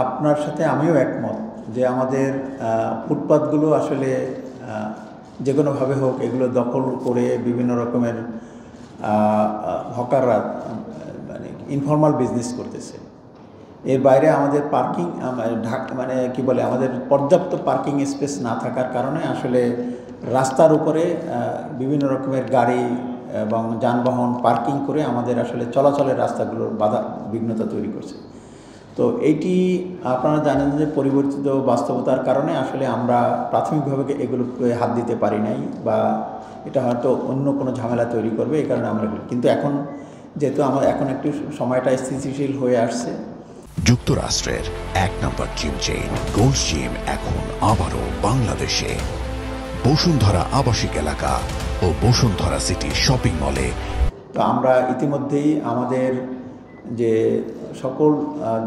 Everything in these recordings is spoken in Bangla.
আপনার সাথে আমিও একমত যে আমাদের ফুটপাতগুলো আসলে যে কোনোভাবে হোক এগুলো দখল করে বিভিন্ন রকমের হকাররা মানে ইনফর্মাল বিজনেস করতেছে। এর বাইরে আমাদের পার্কিং মানে কি বলে আমাদের পর্যাপ্ত পার্কিং স্পেস না থাকার কারণে আসলে রাস্তার উপরে বিভিন্ন রকমের গাড়ি এবং যানবাহন পার্কিং করে আমাদের আসলে চলাচলের রাস্তাগুলোর বাধা বিঘ্নতা তৈরি করছে। তো এইটি আপনারা জানেন যে পরিবর্তিত বাস্তবতার কারণে আসলে আমরা প্রাথমিকভাবে এগুলোকে হাত দিতে পারি নাই, বা এটা হয়তো অন্য কোনো ঝামেলা তৈরি করবে, এই কারণে আমরা কিন্তু এখন যেহেতু আমার এখন একটু সময়টা স্থিতিশীল হয়ে আসছে। যুক্তরাষ্ট্রের এক নম্বর জিম চেইন গোল্ড জিম এখন আবারও বাংলাদেশে বসুন্ধরা আবাসিক এলাকা ও বসুন্ধরা সিটি শপিং মলে। তো আমরা ইতিমধ্যেই আমাদের যে সকল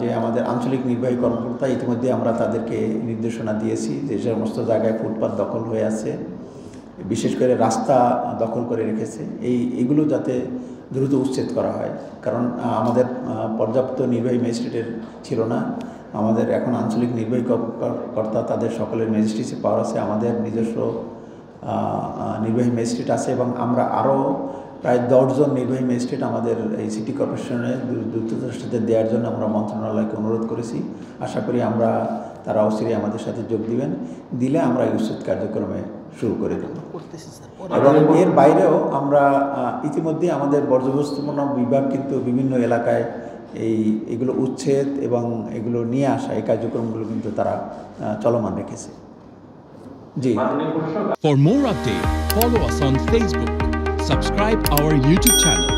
যে আমাদের আঞ্চলিক নির্বাহী কর্মকর্তা ইতিমধ্যে আমরা তাদেরকে নির্দেশনা দিয়েছি যে সমস্ত জায়গায় ফুটপাত দখল হয়ে আছে, বিশেষ করে রাস্তা দখল করে রেখেছে, এইগুলো যাতে দ্রুত উচ্ছেদ করা হয়। কারণ আমাদের পর্যাপ্ত নির্বাহী ম্যাজিস্ট্রেটের ছিল না, আমাদের এখন আঞ্চলিক নির্বাহী কর্তা তাদের সকলের ম্যাজিস্ট্রেসি পাওয়ার আছে, আমাদের নিজস্ব নির্বাহী ম্যাজিস্ট্রেট আছে, এবং আমরা আরও প্রায় 10 জন নির্বাহী ম্যাজিস্ট্রেট আমাদের এই সিটি কর্পোরেশনে দ্রুততার সাথে দেওয়ার জন্য আমরা মন্ত্রণালয়কে অনুরোধ করেছি। আশা করি তারা অচিরেই আমাদের সাথে যোগ দিলে আমরা এই উচ্ছেদ কার্যক্রমে শুরু করে দেব। এবং এর বাইরেও আমরা ইতিমধ্যে আমাদের বর্জ্যবস্তুপূর্ণ বিভাগ কিন্তু বিভিন্ন এলাকায় এগুলো উচ্ছেদ এবং এগুলো নিয়ে আসা এই কার্যক্রমগুলো কিন্তু তারা চলমান রেখেছে। জি। For more updates, follow us on Facebook. Subscribe our YouTube channel.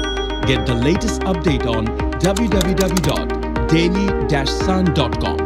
Get the latest update on www.daily-sun.com.